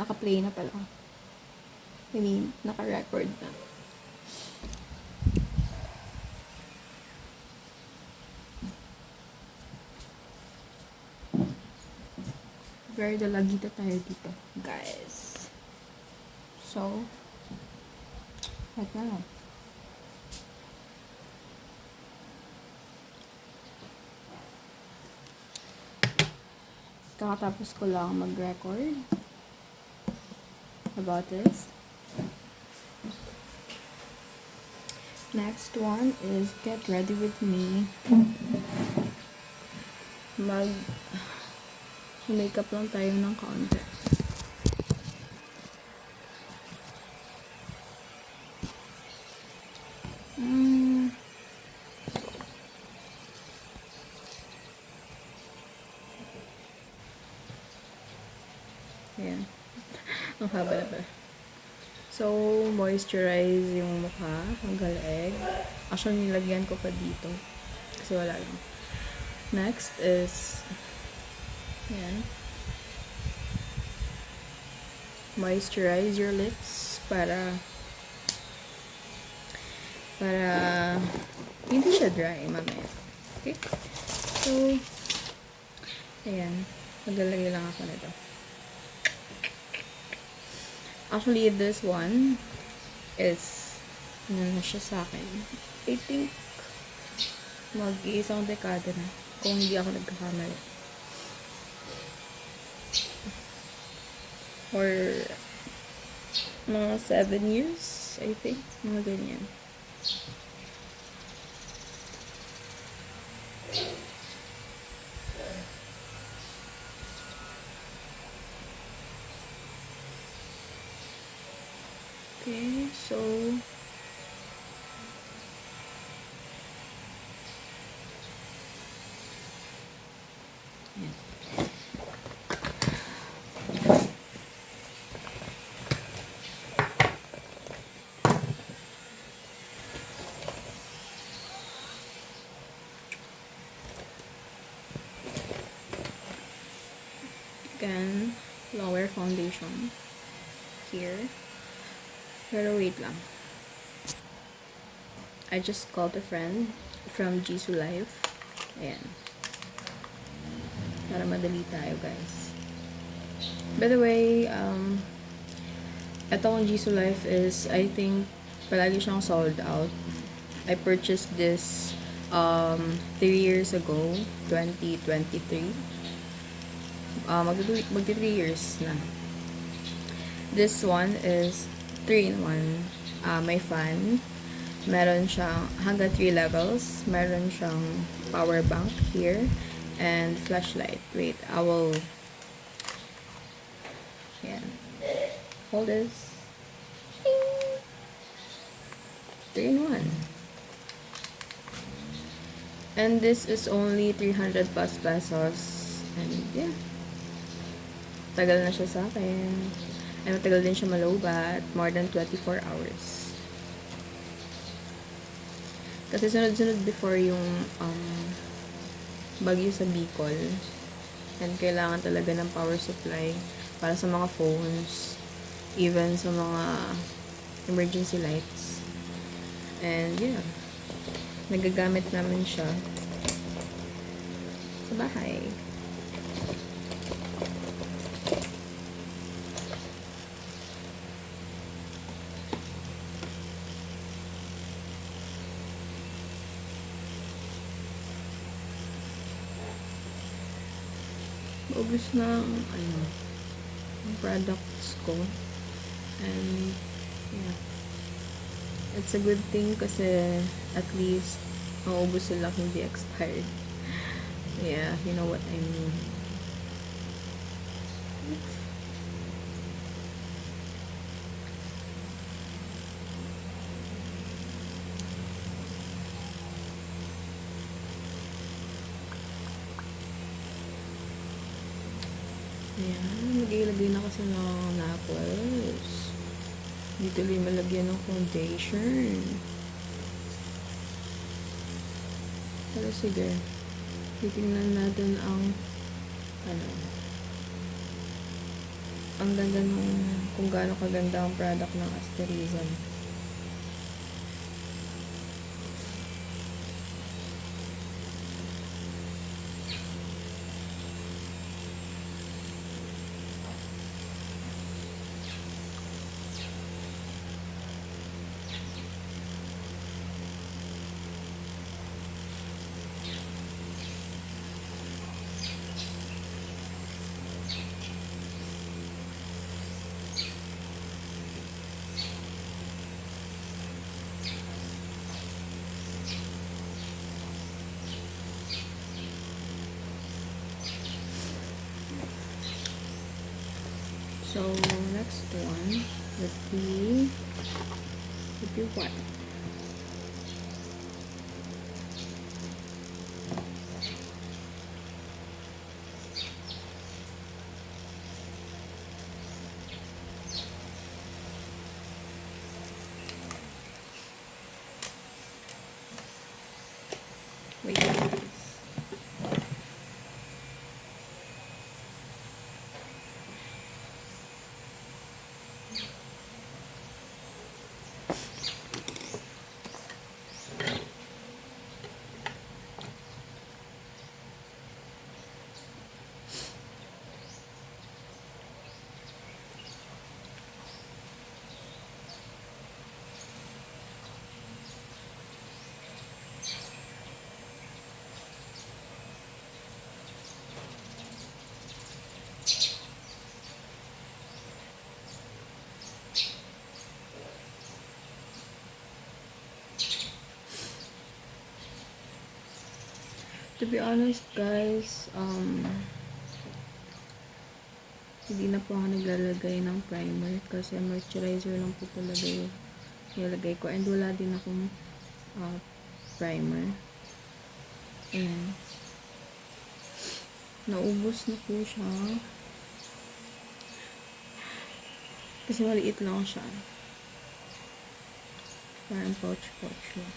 naka-play na pala. I mean, naka-record na. Very dalagita tayo dito, guys. So, right na. Kakatapos ko lang mag-record about this. Next one is get ready with me. Makeup lang tayo ng kaunti. Ayan. Ang haba na pala. So, moisturize yung mukha hanggang leeg. Actually, nilagyan ko pa dito. Kasi wala lang. Next is ayan. Moisturize your lips para hindi siya dry mamaya. Okay? So, ayan. Maglalagay lang ako nito. Actually, this one is ano na siya sa akin. I think mag-iisang dekada na kung hindi ako nagkakamali. Or mga 7 years, I think. Mga ganyan. Okay, so yan. Again, lower foundation here. Pero wait lang. I just called a friend from Jisoo Life. Ayan. Para madali tayo, guys. By the way, etong Jisoo Life is, I think, palagi siyang sold out. I purchased this 3 years ago, 2023. Magti 3 years na. This one is 3-in-1. May fan. Meron siyang hanggang 3 levels. Meron siyang power bank here. And flashlight. Wait, I will... Yan. Hold this. 3-in-1. And this is only 300 plus pesos. And yeah. Tagal na siya sa akin. Ay, matagal din siya malobat. More than 24 hours. Kasi sunod-sunod before yung bagyo sa Bicol. And kailangan talaga ng power supply para sa mga phones. Even sa mga emergency lights. And yeah. Nagagamit namin siya sa bahay. August na ang products ko. And yeah, it's a good thing kasi at least maubos sila hindi expired. Yeah, you know what I mean. Ayan, mag-ilagay na kasi ng naples. Dito rin malagyan ng foundation. Pero sige, titingnan natin ang ang ganda nung kung gaano kaganda ang product ng Asterism. So next one would be what? Wait, guys. To be honest, guys, hindi na po ako naglalagay ng primer kasi moisturizer lang po talaga yung nilagay ko, and wala din akong primer. Ayan. Naubos na po siya kasi maliit lang siya, parang pouch lang.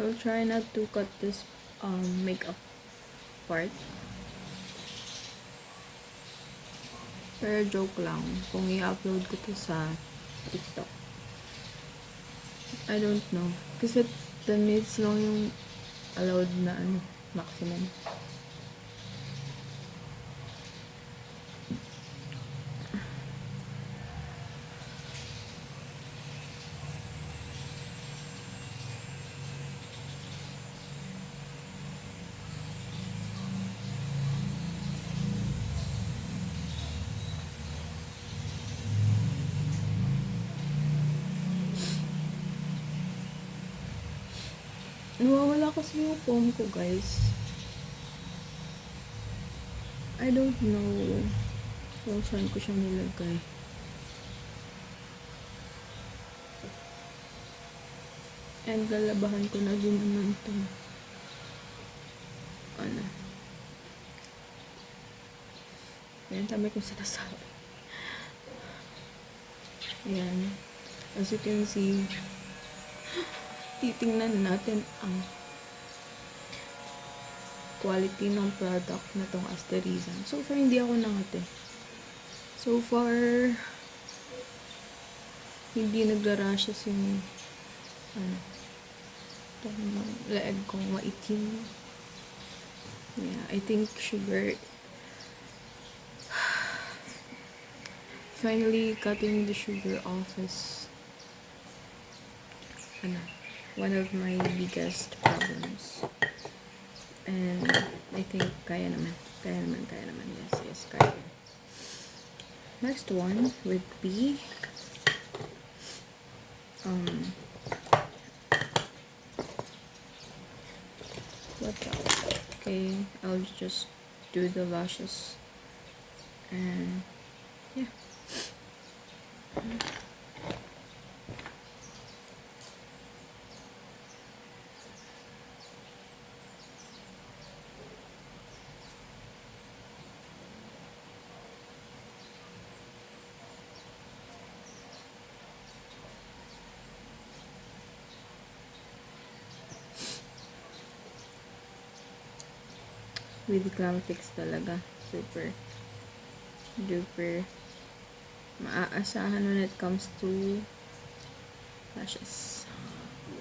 I'll try not to cut this makeup part. Pero joke lang kung i-upload ko to sa TikTok. I don't know. Kasi 10 minutes lang yung allowed na maximum. Nawawala kasi yung phone ko, guys. I don't know kung saan ko siya nilagay. And lalabahan ko na din naman ito. Ayan, tama kong sinasabi. Ayan. As you can see, titingnan natin ang quality ng product na tong Asterism. So far, hindi ako nangate. So far, hindi nagra-rashes yung itong leeg kong maitim. Yeah, I think sugar. Finally, cutting the sugar off is one of my biggest problems. And I think kaya naman. Yes, kaya. Next one would be what else? Okay, I'll just do the lashes, and yeah. with Glam Fix talaga. Super duper maaasahan when it comes to lashes.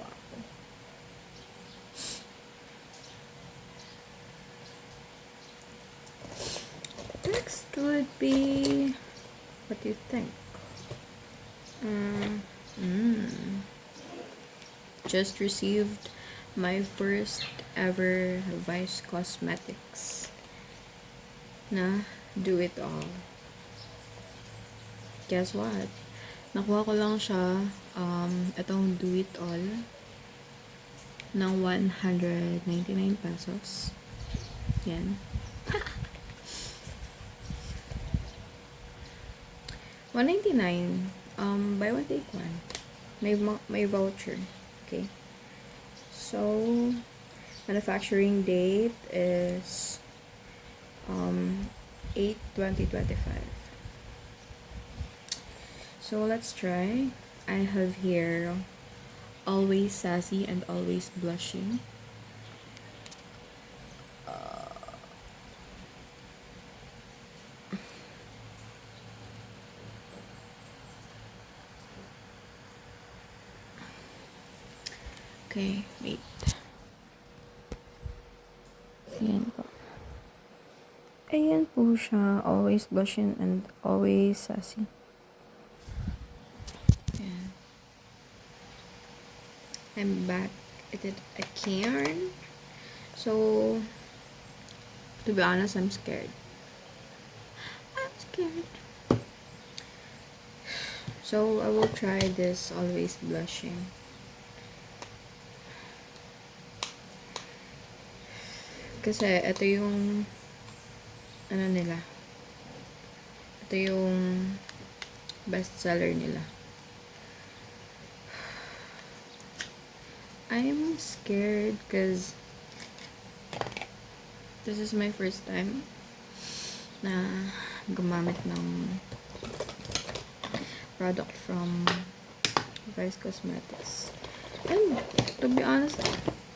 Wow. Next would be, what do you think? Just received my first ever Vice Cosmetics na Do It All. Guess what? Nakuha ko lang siya, itong Do It All ng 199 pesos. Yan. 199. Buy one take one. May voucher. Okay. So, manufacturing date is 8/20/25. So let's try. I have here Always Sassy and Always Blushing. Okay, wait. Ayan po. Ayan po siya. Always Blushing and Always Sassy. Ayan. I'm back at it again. So, to be honest, I'm scared. So, I will try this Always Blushing. Kasi, ito yung ano nila. Ito yung bestseller nila. I'm scared because this is my first time na gumamit ng product from Vice Cosmetics. And to be honest,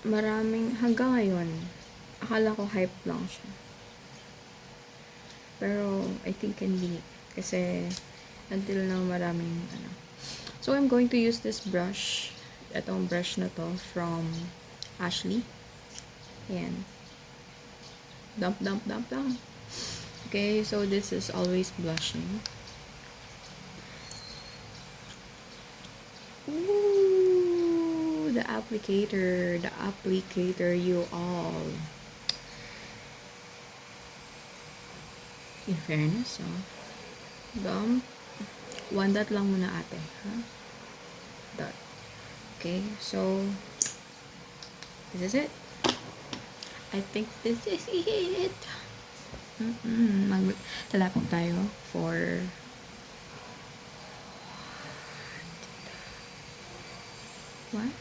hanggang ngayon, akala ko hype lang siya. Pero, I think hindi. Kasi, until now, maraming, So, I'm going to use this brush. Itong brush na to from Ashley. Ayan. Dump. Okay, so this is Always Blushing. Ooh, the applicator, you all. In fairness, dump. One dot lang muna ate, ha? Dot. Okay, so this is it. I think this is it. Lalapit tayo for what?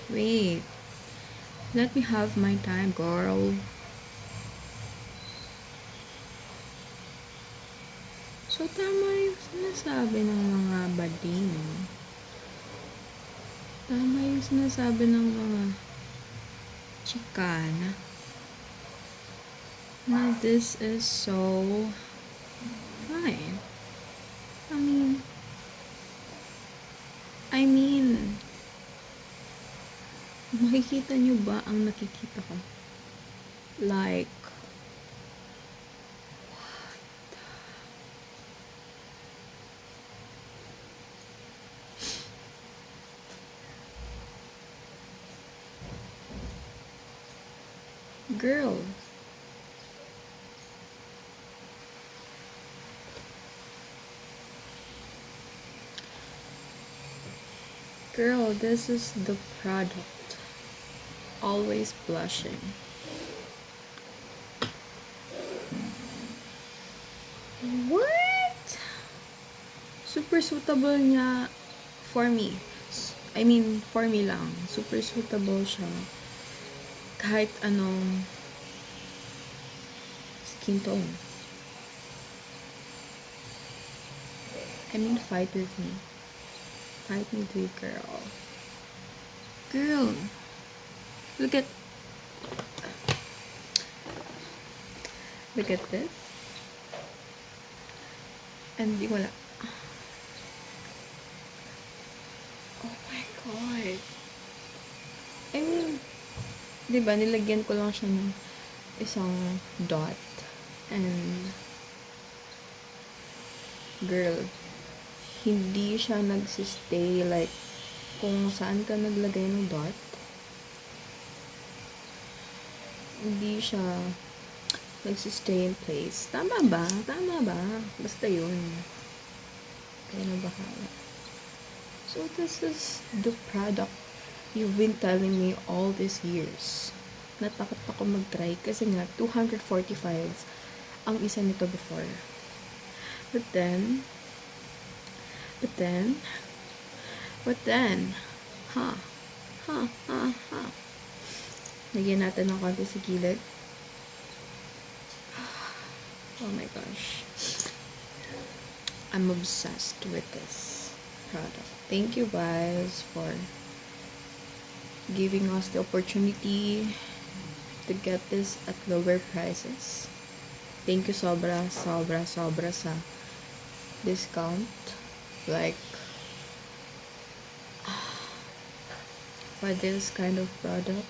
Wait. Let me have my time, girl. So, tama yung sinasabi ng mga bading. Tama yung sinasabi ng mga chikana. Na this is so fine. I mean, makikita nyo ba ang nakikita ko? Like, girl. Girl, this is the product. Always Blushing. What? Super suitable niya for me. I mean, for me lang. Super suitable siya. Kahit anong skin tone. I mean, fight with me. Fight me too, girl. Girl, Look at this. And wala. Oh my God. I mean, diba, nilagyan ko lang siya ng isang dot. And, girl, hindi siya nagsistay like kung saan ka naglagay ng dot. Hindi siya nagsistay in place. Tama ba? Tama ba? Basta yun. Kaya na bahala. So, this is the product you've been telling me all these years. Natakot ako mag-try kasi nga 245 ang isa nito before. But then, ha, lagyan natin ng konti sa gilid. Oh my gosh. I'm obsessed with this product. Thank you guys for giving us the opportunity to get this at lower prices. Thank you sobra sa discount. Like, for this kind of product,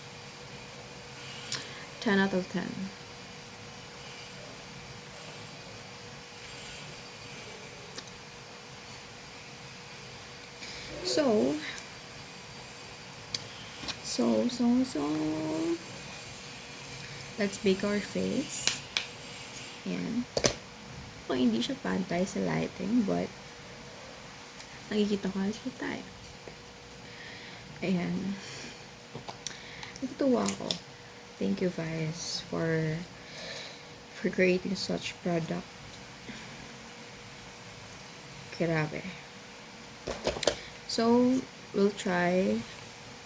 10 out of 10. So, let's bake our face. Ayan. Kung hindi siya pantay sa lighting, but nakikita ko halos tayo. Ayan. Natutuwa ako. Thank you guys for creating such product. Grabe. So, we'll try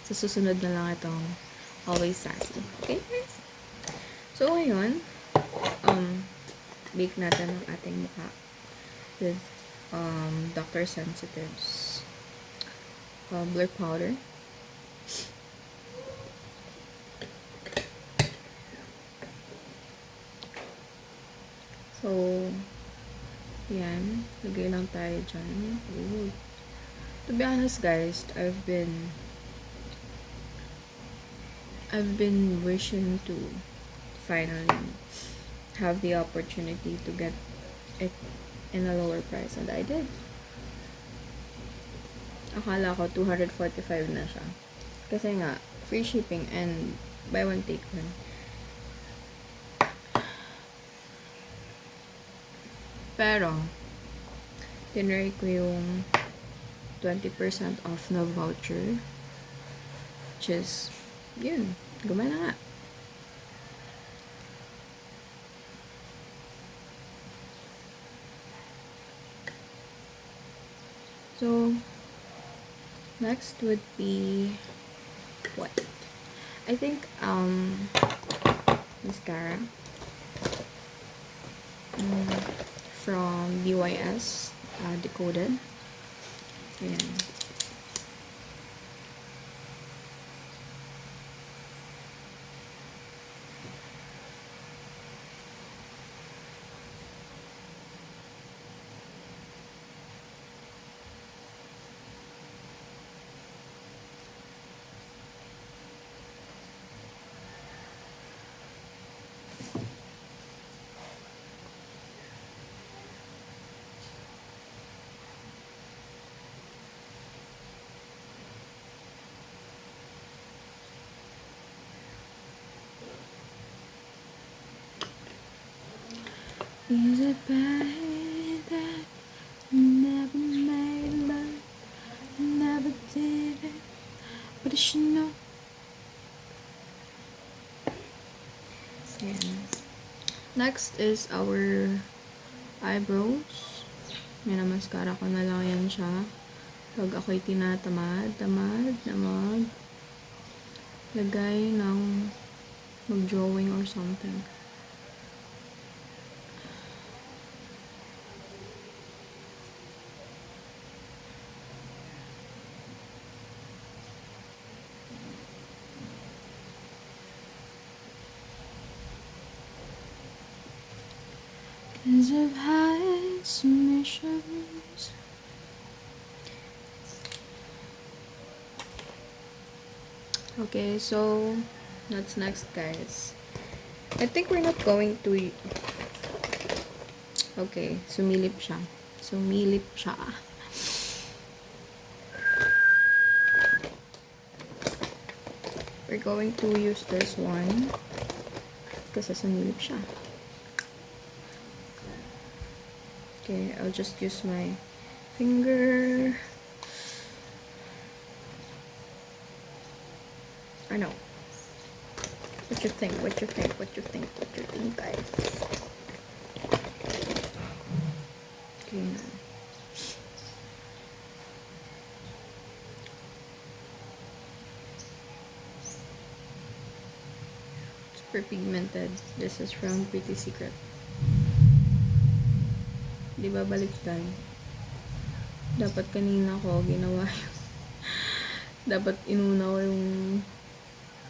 sa susunod na lang itong Always Sassy. Okay, guys? So, ngayon, bake natin ang ating mukha with Dr. Sensitive's blur powder. So, yan. Lagay lang tayo dyan. Ooh. To be honest, guys, I've been wishing to finally have the opportunity to get it in a lower price, and I did. Akala ko 245 na siya. Kasi nga, free shipping and buy one take one. Pero, tinry ko yung 20% off na voucher, which is, yun, gumana nga. So, next would be what? I think, mascara. From BYS, Decoded. Ayan. Is it bad that you never made love, never did it, but you should know? Ayan. Next is our eyebrows. Minamascara ko na lang yan siya. Pag ako'y tinatamad na lagay ng mag-drawing or something. 'Cause I've had some issues. Okay, so that's next, guys. I think we're not going to... Okay, sumilip siya. Sumilip siya. We're going to use this one kasi sumilip siya. Okay, I'll just use my finger. I know. What you think? What you think? What you think? What you think, guys? Okay, now. Super pigmented. This is from Pretty Secret. Di ba baliktad? Dapat kanina ko ginawa yung... Dapat inuna ko yung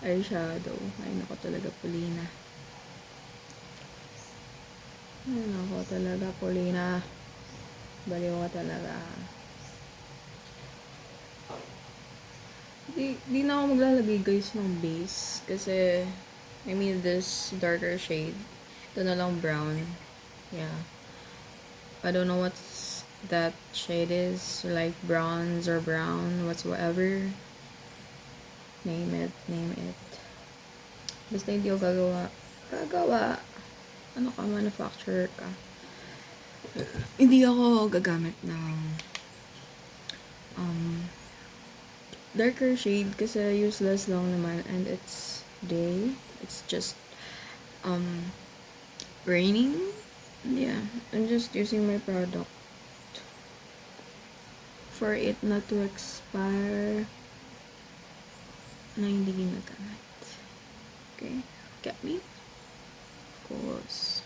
eyeshadow. Ay, nako talaga, Paulina. Ay, nako talaga, Paulina. Baliw ka talaga. Di na ako maglalagay, guys, ng base. Kasi, I mean, this darker shade. Ito na lang brown. Yeah. I don't know what's that shade is. Like bronze or brown, whatsoever. Name it. Basta hindi ko gagawa. Ano ka, manufacturer ka. Hindi ako gagamit ng darker shade kasi useless lang naman, and it's day. It's just raining. Yeah, I'm just using my product for it not to expire na hindi ginagamit. Okay, get me? Of course.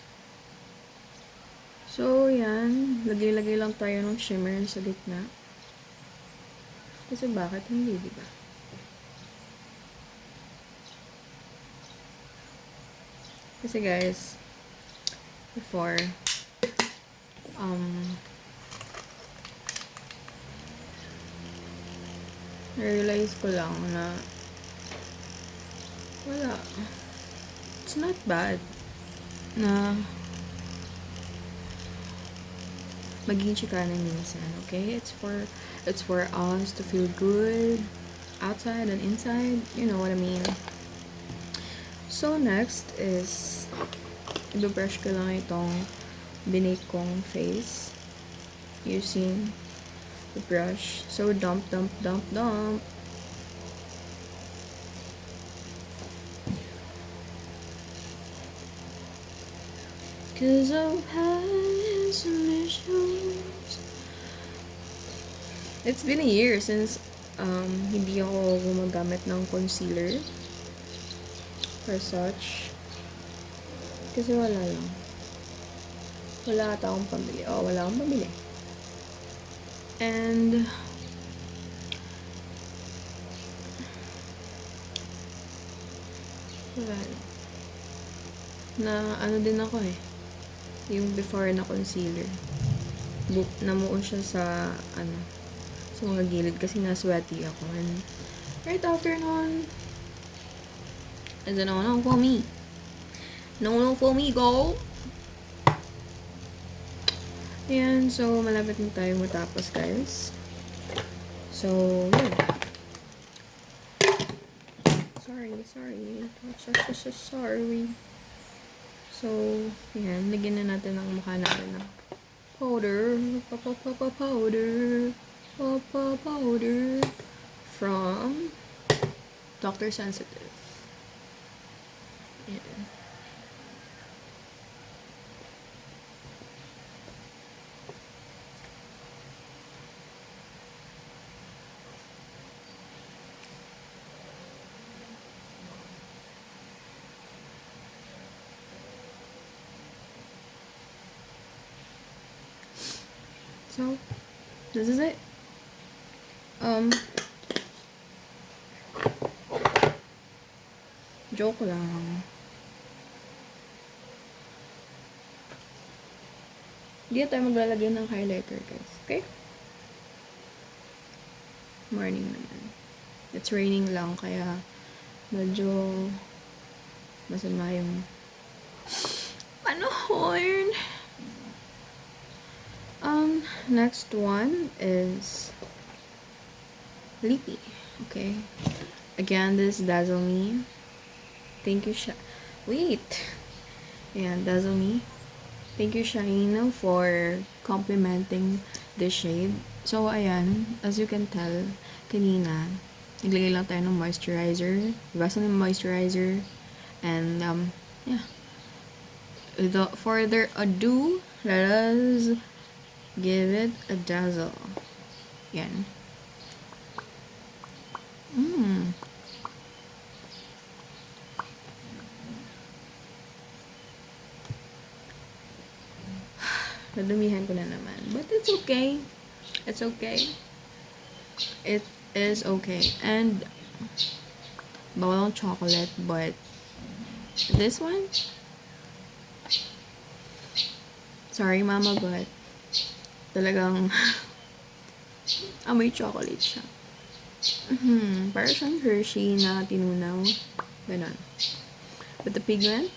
So, yan. Lagay-lagay lang tayo ng shimmer sa gitna. Kasi bakit hindi, diba? Kasi guys, before, realize ko lang na wala. It's not bad na maging chikana minsan, okay? It's for us to feel good outside and inside, you know what I mean. So next is i-brush ko lang itong binake kong face using the brush. So dump. 'Cause I've had some issues. It's been a year since hindi ako gumagamit ng concealer or such. Kasi wala lang. Wala ata akong pambili. Wala akong pambili. And wala lang. Na ano din ako yung before na concealer. Namuon siya sa sa mga gilid kasi na-sweaty ako. And right after nun, it's a no for me. No for me, go! Ayan, so malapit na tayo matapos, guys. So, yeah. Sorry. Sorry. So, yan. Lagyan na natin ang mukha natin ng powder. Powder. From Dr. Sensitive. Yan. So, this is it. Joke lang. Hindi tayo maglalagay ng highlighter, guys. Okay? Morning naman. It's raining lang, kaya medyo masama yung panahon. Next one is Lippy. Okay. Again, this Dazzle Me. Thank you, Wait. Ayan, Dazzle Me. Thank you, Shine, for complimenting the shade. So, ayan, as you can tell, kanina, naglagay lang tayo ng moisturizer. Basta ng moisturizer. And, yeah. Without further ado, let us give it a dazzle. Yan. Nadumihan ko na naman. But it's okay. It's okay. It is okay. And, bawal ang chocolate, but this one, sorry mama, but talagang amoy chocolate siya. Parang siyang Hershey na tinunaw. Ganon. But the pigment,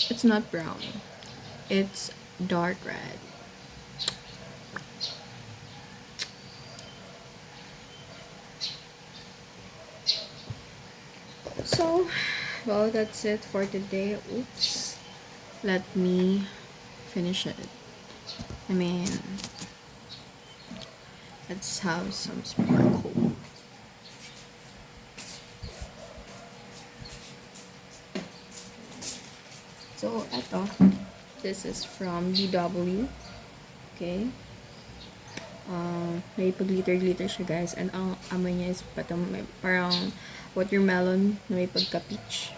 it's not brown. It's dark red. So, well, that's it for today. Oops. Let me finish it. I mean, let's have some sparkle. So, eto. This is from DW. Okay. May pag-glitter-glitter siya, guys. And ang amoy niya is parang watermelon na may pagka-peach.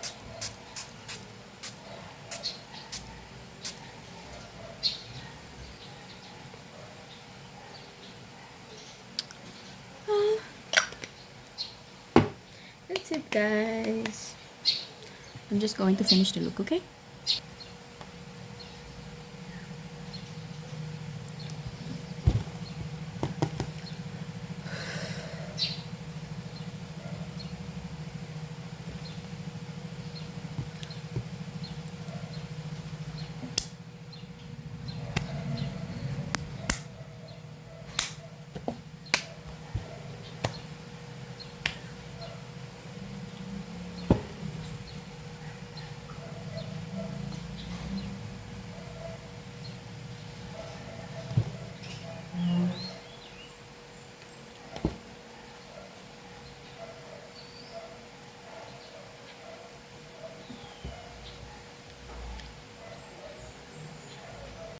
That's it, guys. I'm just going to finish the look, okay?